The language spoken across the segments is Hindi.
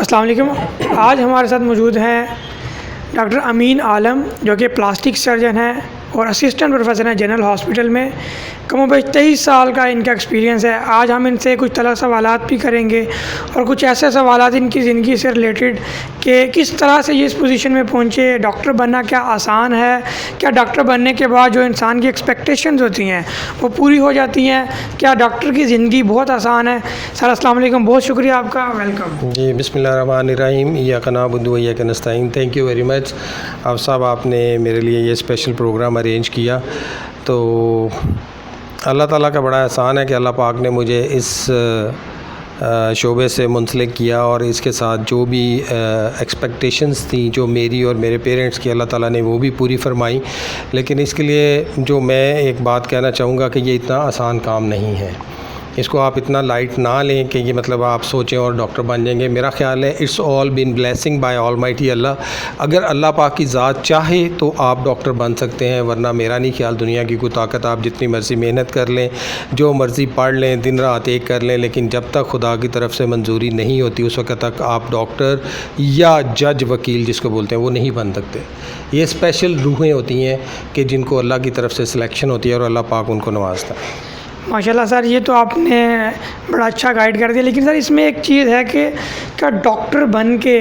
अस्सलाम वालेकुम। आज हमारे साथ मौजूद हैं डॉक्टर अमीन आलम, जो कि प्लास्टिक सर्जन हैं और असिस्टेंट प्रोफेसर हैं जनरल हॉस्पिटल में। कमोबेश 23 साल का इनका एक्सपीरियंस है। आज हम इनसे कुछ तरह सवालात भी करेंगे और कुछ ऐसे सवालात इनकी ज़िंदगी से रिलेटेड कि किस तरह से ये इस पोजीशन में पहुँचे, डॉक्टर बनना क्या आसान है, क्या डॉक्टर बनने के बाद जो इंसान की एक्सपेक्टेशंस होती हैं वो पूरी हो जाती हैं, क्या डॉक्टर की ज़िंदगी बहुत आसान है। सर अस्सलाम वालेकुम, बहुत शुक्रिया आपका, वेलकम। जी बिस्मिल्लाहिर्रहमानिर्रहीम, इय्याका नअबुदु व इय्याका नस्तईन। Thank you very much. आप साहब, आपने मेरे लिए ये स्पेशल प्रोग्राम अरेंज किया, तो अल्लाह ताला का बड़ा एहसान है कि अल्लाह पाक ने मुझे इस शोबे से मुंसलिक किया और इसके साथ जो भी एक्सपेक्टेशंस थी जो मेरी और मेरे पेरेंट्स की, अल्लाह ताला ने वो भी पूरी फरमाई। लेकिन इसके लिए जो मैं एक बात कहना चाहूँगा कि ये इतना आसान काम नहीं है। इसको आप इतना लाइट ना लें कि ये मतलब आप सोचें और डॉक्टर बन जाएंगे। मेरा ख़्याल है it's all been blessing by almighty Allah. अगर अल्लाह पाक की ज़ात चाहे तो आप डॉक्टर बन सकते हैं, वरना मेरा नहीं ख्याल दुनिया की कोई ताकत। आप जितनी मर्ज़ी मेहनत कर लें, जो मर्ज़ी पढ़ लें, दिन रात एक कर लें, लेकिन जब तक खुदा की तरफ से मंजूरी नहीं होती उस वक्त तक आप डॉक्टर या जज वकील जिसको बोलते हैं वो नहीं बन सकते। ये स्पेशल रूहें होती हैं कि जिनको अल्लाह की तरफ से सिलेक्शन होती है और अल्लाह पाक उनको नवाजता है। माशाल्लाह सर, ये तो आपने बड़ा अच्छा गाइड कर दिया। लेकिन सर इसमें एक चीज़ है कि क्या डॉक्टर बन के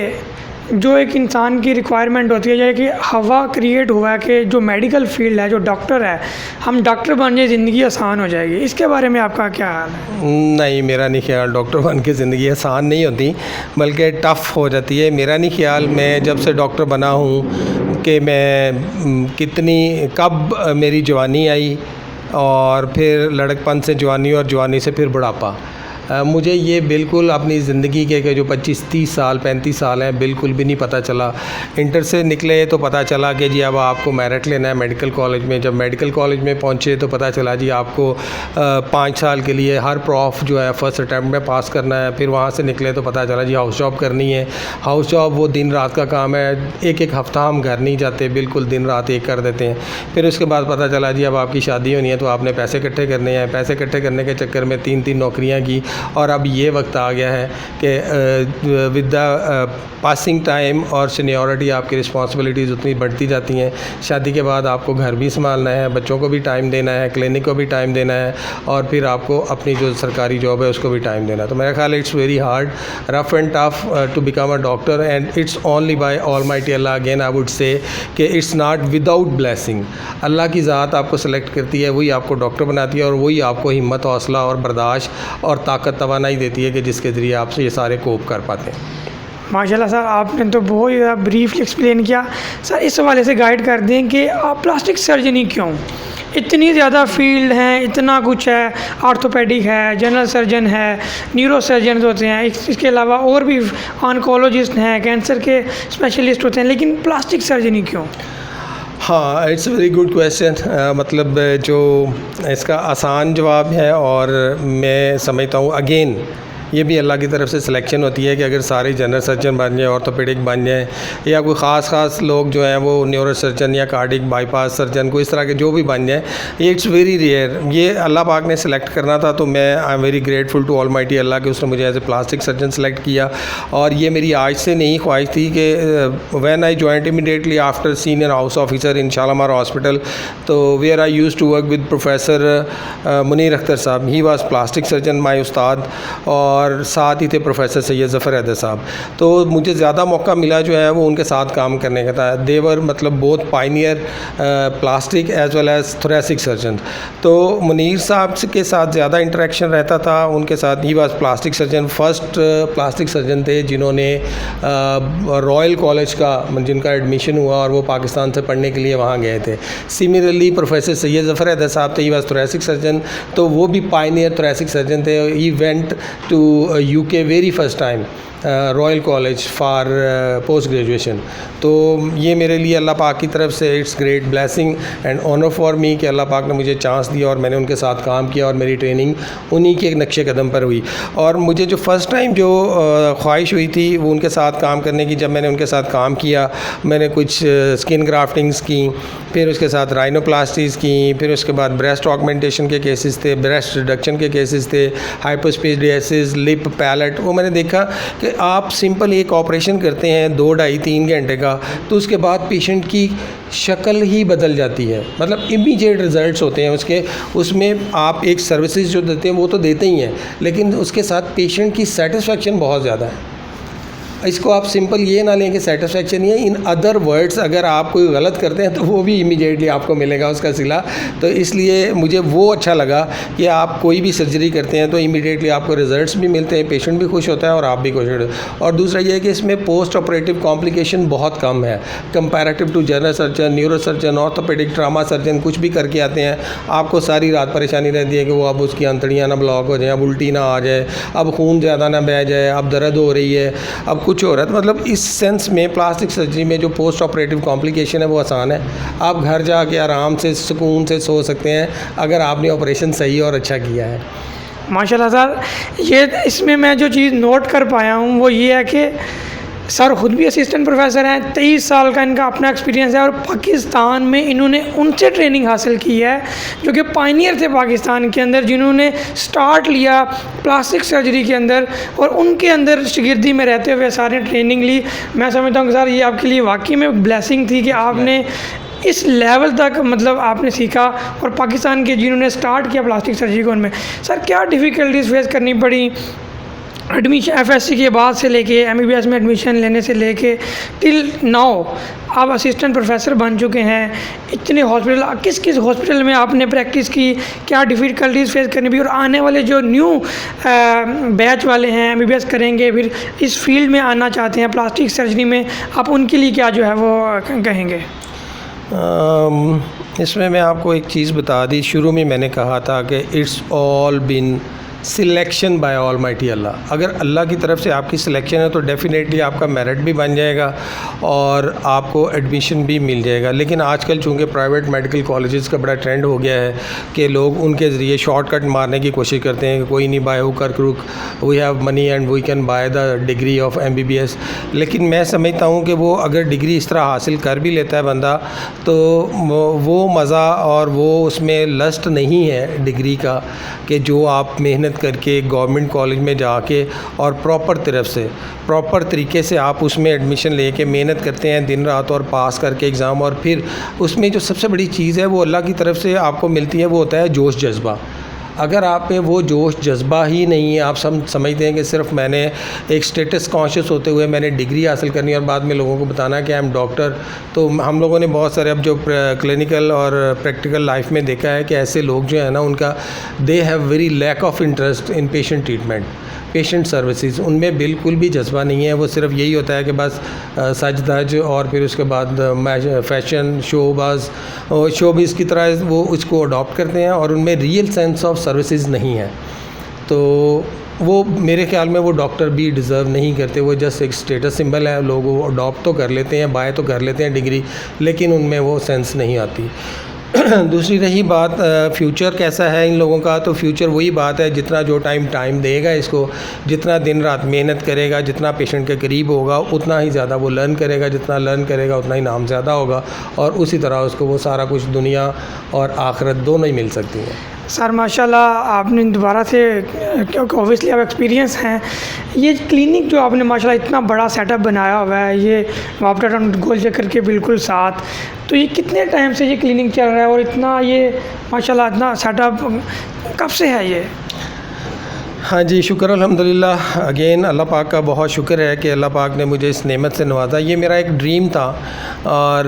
जो एक इंसान की रिक्वायरमेंट होती है, जैसे कि हवा क्रिएट हुआ है कि जो मेडिकल फील्ड है, जो डॉक्टर है, हम डॉक्टर बन जाए ज़िंदगी आसान हो जाएगी, इसके बारे में आपका क्या हाल है? नहीं, मेरा नहीं ख्याल डॉक्टर बन के ज़िंदगी आसान नहीं होती, बल्कि टफ़ हो जाती है। मेरा नहीं ख्याल, मैं जब से डॉक्टर बना हूँ कि मैं कब मेरी जवानी आई और फिर लड़कपन से जवानी और जवानी से फिर बुढ़ापा। मुझे ये बिल्कुल अपनी ज़िंदगी के जो 25-30 साल 35 साल हैं बिल्कुल भी नहीं पता चला। इंटर से निकले तो पता चला कि जी अब आपको मेरिट लेना है मेडिकल कॉलेज में। जब मेडिकल कॉलेज में पहुँचे तो पता चला जी आपको 5 साल के लिए हर प्रॉफ जो है फर्स्ट अटैम्प्ट में पास करना है। फिर वहाँ से निकले तो पता चला जी हाउस जॉब करनी है। हाउस जॉब वो दिन रात का काम है, एक हफ़्ता हम घर नहीं जाते, बिल्कुल दिन रात एक कर देते हैं। फिर उसके बाद पता चला जी अब आपकी शादी होनी है तो आपने पैसे इकट्ठे करने हैं। पैसे इकट्ठे करने के चक्कर में 3-3 नौकरियाँ की और अब ये वक्त आ गया है कि विद द पासिंग टाइम और सीनियरिटी आपकी रिस्पॉन्सिबिलिटीज़ उतनी बढ़ती जाती हैं। शादी के बाद आपको घर भी संभालना है, बच्चों को भी टाइम देना है, क्लिनिक को भी टाइम देना है और फिर आपको अपनी जो सरकारी जॉब है उसको भी टाइम देना है। तो मेरा ख्याल it's very hard, rough and tough to become a doctor and it's only by almighty अल्लाह। अगेन आई वुड से कि इट्स नॉट विदाउट ब्लेसिंग। अल्लाह की ज़ात आपको सेलेक्ट करती है, वही आपको डॉक्टर बनाती है और वही आपको हिम्मत, हौसला और बर्दाश्त और ताकत तवानाई देती है कि जिसके ज़रिए आप ये सारे कोप कर पाते हैं। माशाल्लाह सर, आपने तो बहुत ज़्यादा ब्रीफली एक्सप्लेन किया। सर इस हवाले से गाइड कर दें कि आप प्लास्टिक सर्जनी क्यों, इतनी ज़्यादा फील्ड हैं, इतना कुछ है, आर्थोपेडिक है, जनरल सर्जन है, न्यूरो सर्जन होते हैं, इसके अलावा और भी ऑन्कोलॉजिस्ट हैं, कैंसर के स्पेशलिस्ट होते हैं, लेकिन प्लास्टिक सर्जनी क्यों? हाँ, इट्स वेरी गुड क्वेश्चन। मतलब जो इसका आसान जवाब है और मैं समझता हूँ अगेन ये भी अल्लाह की तरफ से सिलेक्शन होती है कि अगर सारे जनरल सर्जन बन जाए, ऑर्थोपेडिक बन जाए या कोई ख़ास लोग जो हैं वो न्यूरो सर्जन या कार्डिक बाईपास सर्जन को इस तरह के जो भी बन जाए, ये इट्स वेरी रेयर। ये अल्लाह पाक ने सिलेक्ट करना था तो मैं I am very grateful to almighty Allah कि उसने मुझे as a plastic surgeon select किया। और ये मेरी आज से नहीं ख्वाहिश थी कि when I joint immediately after senior house officer in Shalamar hospital, तो where I used to work with professor Munir Akhtar साहब। He was plastic surgeon my उस्ताद और साथ ही थे प्रोफेसर सैयद ज़फ़र हैदर साहब। तो मुझे ज़्यादा मौका मिला जो है वो उनके साथ काम करने का था। देवर मतलब बहुत pioneer plastic as well as thoracic surgeon. तो मुनीर साहब के साथ ज़्यादा इंटरेक्शन रहता था उनके साथ। ही was plastic surgeon, first plastic surgeon थे जिन्होंने रॉयल कॉलेज का जिनका एडमिशन हुआ और वो पाकिस्तान से पढ़ने के लिए वहाँ गए थे। सिमिलरली प्रोफेसर सैयद ज़फ़र हैदर साहब थे, ही वाज थोरेसिक सर्जन, तो वो भी पायनियर थोरेसिक सर्जन थे। He went to UK very first time royal college for post graduation. तो ये मेरे लिए अल्लाह पाक की तरफ से it's great blessing and honour for me कि अल्लाह पाक ने मुझे चांस दिया और मैंने उनके साथ काम किया और मेरी ट्रेनिंग उन्हीं के नक्शे कदम पर हुई। और मुझे जो फ़र्स्ट टाइम जो ख्वाहिश हुई थी वो उनके साथ काम करने की, जब मैंने उनके साथ काम किया, मैंने कुछ स्किन ग्राफ्टिंग्स की, फिर उसके साथ राइनोप्लास्टीज़ की, फिर उसके बाद ब्रेस्ट ऑगमेंटेशन के केसेस थे, ब्रेस्ट रिडक्शन के केसेस थे, हाइपोस्पेडियासिस, लिप पैलेट। वो मैंने देखा कि कि आप सिंपल एक ऑपरेशन करते हैं 2 ढाई 3 घंटे का, तो उसके बाद पेशेंट की शक्ल ही बदल जाती है, मतलब इमीडिएट रिज़ल्ट्स होते हैं उसके। उसमें आप एक सर्विसेज जो देते हैं वो तो देते ही हैं, लेकिन उसके साथ पेशेंट की सेटिस्फेक्शन बहुत ज़्यादा है। इसको आप सिंपल ये ना लें कि सेटिस्फेक्शन ही है, इन अदर वर्ड्स अगर आप कोई गलत करते हैं तो वो भी इमीडिएटली आपको मिलेगा उसका सिला। तो इसलिए मुझे वो अच्छा लगा कि आप कोई भी सर्जरी करते हैं तो इमीडिएटली आपको रिजल्ट्स भी मिलते हैं, पेशेंट भी खुश होता है और आप भी खुश होते हैं। और दूसरा ये है कि इसमें पोस्ट ऑपरेटिव कॉम्प्लिकेशन बहुत कम है comparative to general surgeon, neuro surgeon, orthopaedic, trauma surgeon. कुछ भी करके आते हैं, आपको सारी रात परेशानी रहती है कि वो अब उसकी अंतड़ियाँ ना ब्लॉक हो जाए, अब उल्टी ना आ जाए, अब खून ज़्यादा ना बह जाए, अब दर्द हो रही है, अब कुछ हो रहा है। मतलब इस सेंस में प्लास्टिक सर्जरी में जो पोस्ट ऑपरेटिव कॉम्प्लिकेशन है वो आसान है। आप घर जाके आराम से सुकून से सो सकते हैं अगर आपने ऑपरेशन सही और अच्छा किया है। माशाल्लाह सर, ये इसमें मैं जो चीज़ नोट कर पाया हूँ वो ये है कि सर खुद भी असिस्टेंट प्रोफेसर हैं, 23 साल का इनका अपना एक्सपीरियंस है और पाकिस्तान में इन्होंने उनसे ट्रेनिंग हासिल की है जो कि पायनियर थे पाकिस्तान के अंदर, जिन्होंने स्टार्ट लिया प्लास्टिक सर्जरी के अंदर और उनके अंदर शागिर्दी में रहते हुए सारे ट्रेनिंग ली। मैं समझता हूँ कि सर ये आपके लिए वाकई में ब्लेसिंग थी कि आपने इस लेवल तक मतलब आपने सीखा और पाकिस्तान के जिन्होंने स्टार्ट किया प्लास्टिक सर्जरी को उनमें। सर क्या डिफ़िकल्टीज़ फेस करनी पड़ी एडमिशन एफएससी के बाद से लेके एमबीबीएस में एडमिशन लेने से लेके टिल नाउ आप असिस्टेंट प्रोफेसर बन चुके हैं, इतने हॉस्पिटल, किस किस हॉस्पिटल में आपने प्रैक्टिस की, क्या डिफ़िकल्टीज़ फेस करनी पड़ी और आने वाले जो न्यू बैच वाले हैं एमबीबीएस करेंगे फिर इस फील्ड में आना चाहते हैं प्लास्टिक सर्जरी में, आप उनके लिए क्या जो है वो कहेंगे? इसमें मैं आपको एक चीज़ बता दी, शुरू में मैंने कहा था कि it's all been selection by almighty Allah. अगर अल्लाह की तरफ से आपकी सिलेक्शन है तो डेफ़िनेटली आपका मेरिट भी बन जाएगा और आपको एडमिशन भी मिल जाएगा। लेकिन आजकल चूँकि प्राइवेट मेडिकल कॉलेजेस का बड़ा ट्रेंड हो गया है कि लोग उनके ज़रिए शॉर्टकट मारने की कोशिश करते हैं कि कोई नहीं, बाय हुक और crook we have money and we can buy the degree of MBBS. लेकिन मैं समझता हूँ कि वो अगर डिग्री इस तरह हासिल कर भी लेता है बंदा तो वो मज़ा और वो उसमें लस्ट नहीं है डिग्री का कि जो आप मेहनत करके गवर्नमेंट कॉलेज में जाके और प्रॉपर तरीके से आप उसमें एडमिशन लेके मेहनत करते हैं दिन रात और पास करके एग्ज़ाम, और फिर उसमें जो सबसे बड़ी चीज़ है वो अल्लाह की तरफ से आपको मिलती है, वो होता है जोश जज्बा। अगर आप में वो जोश जज्बा ही नहीं है, आप समझते हैं कि सिर्फ मैंने एक स्टेटस कॉन्शियस होते हुए मैंने डिग्री हासिल करनी है और बाद में लोगों को बताना कि आई एम डॉक्टर, तो हम लोगों ने बहुत सारे अब जो क्लिनिकल और प्रैक्टिकल लाइफ में देखा है कि ऐसे लोग जो है ना उनका they have very lack of interest in patient treatment, patient services, उनमें बिल्कुल भी जज्बा नहीं है। वो सिर्फ यही होता है कि बस सज धज और फिर उसके बाद फैशन शोबिज़ की तरह वो उसको अडॉप्ट करते हैं और उनमें रियल सेंस ऑफ सर्विसेज नहीं है। तो वो मेरे ख्याल में वो डॉक्टर भी डिज़र्व नहीं करते, वो जस्ट एक स्टेटस सिंबल है। लोग वो अडॉप्ट तो कर लेते हैं, बाय तो कर लेते हैं डिग्री, लेकिन उनमें वो सेंस नहीं आती। दूसरी रही बात फ्यूचर कैसा है इन लोगों का, तो फ्यूचर वही बात है, जितना जो टाइम देगा इसको, जितना दिन रात मेहनत करेगा, जितना पेशेंट के करीब होगा उतना ही ज़्यादा वो लर्न करेगा, जितना लर्न करेगा उतना ही नाम ज़्यादा होगा और उसी तरह उसको वो सारा कुछ दुनिया और आखिरत दोनों ही मिल सकती हैं। सर माशाल्लाह आपने दोबारा से, क्योंकि ऑब्वियसली आप एक्सपीरियंस हैं, ये क्लिनिक जो आपने माशाल्लाह इतना बड़ा सेटअप बनाया हुआ है, ये वापटा टाउन गोल चक्कर के बिल्कुल साथ, तो ये कितने टाइम से ये क्लिनिक चल रहा है और इतना ये माशाल्लाह इतना सेटअप कब से है ये? हाँ जी, शुक्र अल्हम्दुलिल्लाह। अगेन अल्लाह पाक का बहुत शुक्र है कि अल्लाह पाक ने मुझे इस नेमत से नवाजा। ये मेरा एक ड्रीम था और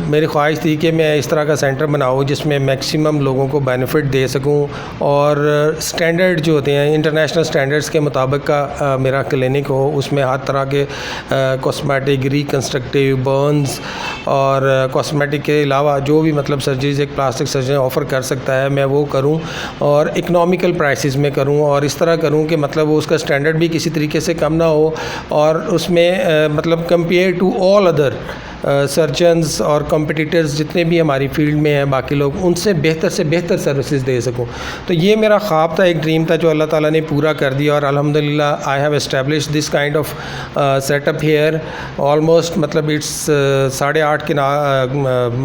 मेरी ख्वाहिश थी कि मैं इस तरह का सेंटर बनाऊँ जिसमें मैक्सिमम लोगों को बेनिफिट दे सकूँ और स्टैंडर्ड जो होते हैं इंटरनेशनल स्टैंडर्ड्स के मुताबिक का मेरा क्लिनिक हो। उसमें हर तरह के कॉस्मेटिक, रिकन्स्ट्रक्टिव, बर्न्स और कॉस्मेटिक के अलावा जो भी मतलब सर्जरीज एक प्लास्टिक सर्जन ऑफ़र कर सकता है मैं वो करूँ और इकनॉमिकल प्राइसेस में करूँ और इस तरह करूँ कि मतलब वो उसका स्टैंडर्ड भी किसी तरीके से कम ना हो और उसमें मतलब compare to all other surgeons और कॉम्पिटिटर्स जितने भी हमारी फील्ड में हैं बाकी लोग, उनसे बेहतर सर्विसेज दे सकूं। तो ये मेरा ख्वाब था, एक ड्रीम था जो अल्लाह ताला ने पूरा कर दिया। और अल्हम्दुलिल्लाह I have establish this kind of setup here almost, मतलब इट्स 8.5 के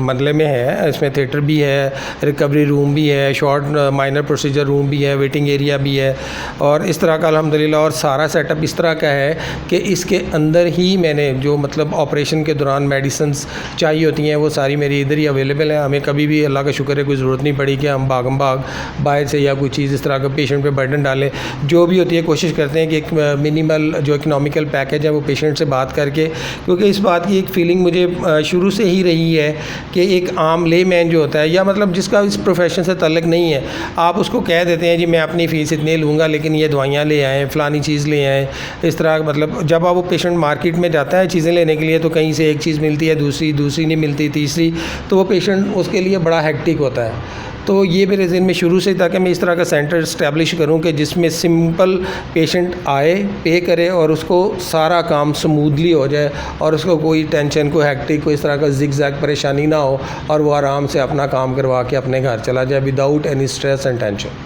मरले में है। इसमें थिएटर भी है, रिकवरी रूम भी है, शॉर्ट माइनर प्रोसीजर रूम भी है, वेटिंग एरिया भी है और इस तरह का अल्हम्दुलिल्लाह। और सारा सेटअप इस तरह का है कि इसके अंदर ही मैंने जो मतलब ऑपरेशन के दौरान मेडिसिन्स चाहिए होती हैं वो सारी मेरी इधर ही अवेलेबल है। हमें कभी भी अल्लाह का शुक्र है कोई ज़रूरत नहीं पड़ी कि हम भागम भाग बाहर से या कोई चीज़ इस तरह का पेशेंट पे बर्डन डालें। जो भी होती है कोशिश करते हैं कि एक मिनिमल जो इकनॉमिकल पैकेज है वो पेशेंट से बात करके, क्योंकि इस बात की एक फ़ीलिंग मुझे शुरू से ही रही है कि एक आम लेमैन जो होता है या मतलब जिसका इस प्रोफेशन से ताल्लुक़ नहीं है, आप उसको कह देते हैं जी मैं अपनी फ़ीस इतनी लूँगा लेकिन ये दवाइयाँ ले आएँ, फ़लानी चीज़ ले आएँ। इस तरह मतलब जब आप वो पेशेंट मार्केट में जाता है चीज़ें लेने के लिए तो कहीं से एक चीज़ मिलती है, दूसरी नहीं मिलती, तीसरी, तो वो पेशेंट उसके लिए बड़ा हेक्टिक होता है। तो ये मेरे ज़हन में शुरू से ही था कि मैं इस तरह का सेंटर इस्टेब्लिश करूं कि जिसमें सिंपल पेशेंट आए, पे करे और उसको सारा काम स्मूथली हो जाए और उसको कोई टेंशन, कोई हेक्टिक, कोई इस तरह का जिग-जैग परेशानी ना हो और वो आराम से अपना काम करवा के अपने घर चला जाए without any stress and tension.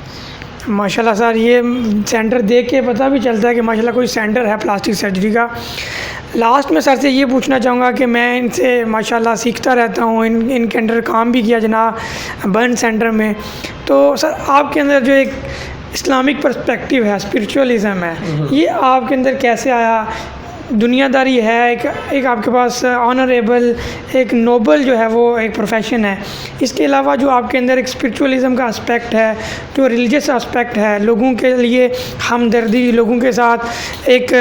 माशाल्लाह सर, ये सेंटर देख के पता भी चलता है कि माशाल्लाह कोई सेंटर है प्लास्टिक सर्जरी का। लास्ट में सर से ये पूछना चाहूँगा कि मैं इनसे माशाल्लाह सीखता रहता हूँ, इनके अंडर काम भी किया जनाब बर्न सेंटर में। तो सर आपके अंदर जो एक इस्लामिक पर्सपेक्टिव है, स्पिरिचुअलिज़म है, ये आपके अंदर कैसे आया? दुनियादारी है, एक आपके पास ऑनरेबल, एक नोबल जो है वो एक प्रोफेशन है, इसके अलावा जो आपके अंदर एक स्पिरिचुअलिज़म का एस्पेक्ट है, जो रिलीजियस एस्पेक्ट है, लोगों के लिए हमदर्दी, लोगों के साथ एक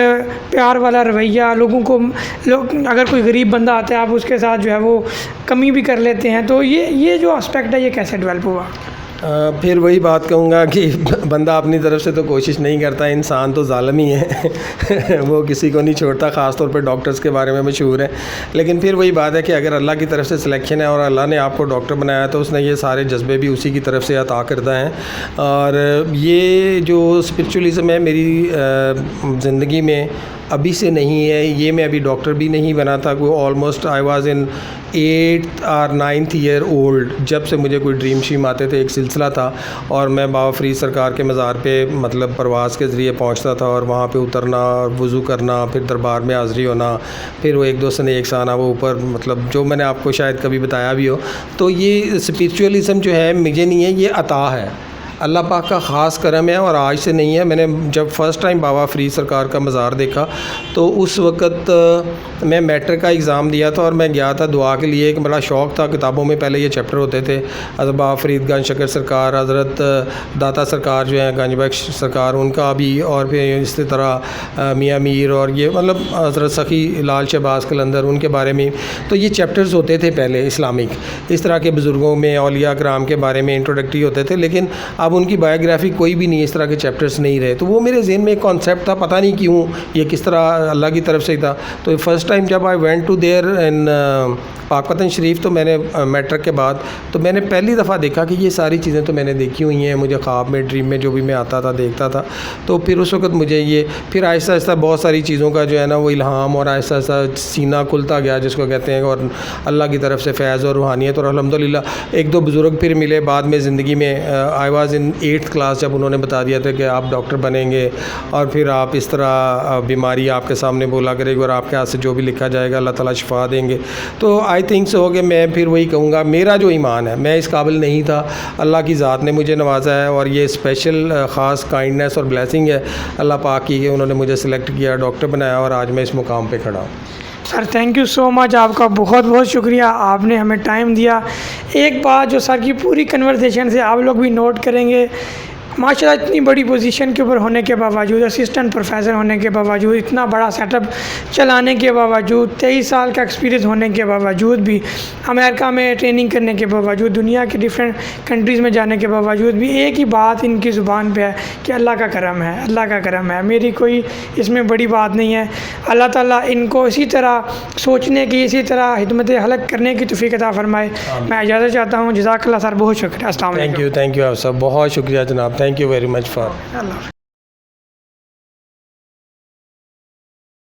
प्यार वाला रवैया, लोगों को अगर कोई गरीब बंदा आता है आप उसके साथ जो है वो कमी भी कर लेते हैं, तो ये जो एस्पेक्ट है ये कैसे डेवलप हुआ? फिर वही बात कहूँगा कि बंदा अपनी तरफ से तो कोशिश नहीं करता, इंसान तो ज़ालिम ही है वो किसी को नहीं छोड़ता, ख़ास तौर पे डॉक्टर्स के बारे में मशहूर है। लेकिन फिर वही बात है कि अगर अल्लाह की तरफ से सिलेक्शन है और अल्लाह ने आपको डॉक्टर बनाया तो उसने ये सारे जज्बे भी उसी की तरफ से अता करता है। और ये जो स्पिरिचुअलिज़म है मेरी ज़िंदगी में अभी से नहीं है, ये मैं अभी डॉक्टर भी नहीं बना था, कोई almost I was in 8th और 9th ईयर ओल्ड जब से मुझे कोई ड्रीम शीम आते थे, एक सिलसिला था और मैं बाबा फ़रीद सरकार के मज़ार पे मतलब परवाज़ के ज़रिए पहुंचता था और वहाँ पे उतरना, वज़ू करना, फिर दरबार में हाज़री होना, फिर वो 1-2 सने एक साना वो ऊपर, मतलब जो मैंने आपको शायद कभी बताया भी हो। तो ये स्पिरिचुअलिज़म जो है मुझे नहीं है, ये अता है, अल्लाह पाक का ख़ास करम है और आज से नहीं है। मैंने जब फ़र्स्ट टाइम बाबा फ़रीद सरकार का मज़ार देखा तो उस वक़्त मैं मैट्रिक का एग्ज़ाम दिया था और मैं गया था दुआ के लिए। एक बड़ा शौक़ था, किताबों में पहले ये चैप्टर होते थे, हज़रत बाबा फ़रीद गंज शकर सरकार, हज़रत दाता सरकार जो हैं गंज बख्श सरकार, उनका भी, और फिर इसी तरह मियाँ मीर और ये मतलब हज़रत सखी लाल शहबाज कलंदर, उनके बारे में। तो ये चैप्टर्स होते थे पहले इस्लामिक, इस तरह के बुज़ुर्गों में, औलिया कराम के बारे में इंट्रोडक्टरी होते थे, लेकिन अब उनकी बायोग्राफी कोई भी नहीं, इस तरह के चैप्टर्स नहीं रहे। तो वो मेरे ज़हन में एक कॉन्सेप्ट था, पता नहीं क्यों, ये किस तरह अल्लाह की तरफ से था। तो फ़र्स्ट टाइम जब I went to there in पाकवतन शरीफ, तो मैंने मैट्रिक के बाद तो मैंने पहली दफ़ा देखा कि ये सारी चीज़ें तो मैंने देखी हुई हैं, मुझे ख्वाब में, ड्रीम में जो भी मैं आता था देखता था। तो फिर उस वक़्त मुझे ये फिर आहिस्ता आहिस्ता बहुत सारी चीज़ों का जो है ना वो इल्हाम और आहिस्ता आहिस्ता सीना खुलता गया जिसको कहते हैं, और अल्लाह की तरफ से फैज़ और रूहानियत। और अल्हम्दुलिल्लाह 1-2 बुज़ुर्ग फिर मिले बाद में ज़िंदगी में। I was in 8th class जब उन्होंने बता दिया था कि आप डॉक्टर बनेंगे और फिर आप इस तरह बीमारी आपके सामने बोला करेगी और आपके हाथ से जो भी लिखा जाएगा अल्लाह ताला शिफा देंगे। तो आई थिंक सो कि मैं फिर वही कहूँगा, मेरा जो ईमान है, मैं इस काबिल नहीं था, अल्लाह की ज़ात ने मुझे नवाजा है और ये स्पेशल ख़ास काइंडनेस और ब्लेसिंग है अल्लाह पाक की कि उन्होंने मुझे सिलेक्ट किया, डॉक्टर बनाया और आज मैं इस मुकाम पर खड़ा हूँ। Sir thank you so much, आपका बहुत बहुत शुक्रिया, आपने हमें टाइम दिया। एक बात जो सर की पूरी कन्वर्सेशन से आप लोग भी नोट करेंगे, माशाल्लाह इतनी बड़ी पोजीशन के ऊपर होने के बावजूद, असिस्टेंट प्रोफेसर होने के बावजूद, इतना बड़ा सेटअप चलाने के बावजूद, 23 साल का एक्सपीरियंस होने के बावजूद भी, अमेरिका में ट्रेनिंग करने के बावजूद, दुनिया के डिफरेंट कंट्रीज़ में जाने के बावजूद भी एक ही बात इनकी ज़ुबान पे है कि अल्लाह का करम है, अल्लाह का करम है। मेरी कोई इसमें बड़ी बात नहीं है। अल्लाह ताला इनको इसी तरह सोचने की, इसी तरह हिदमत हलक करने की तौफीक अता फरमाए। मैं इजाज़त चाहता हूँ। जज़ाकल्लाह सर, बहुत शुक्रिया। अस्सलाम वालेकुम। थैंक यू आप सब, बहुत शुक्रिया जनाब, thank you very much for. Allah.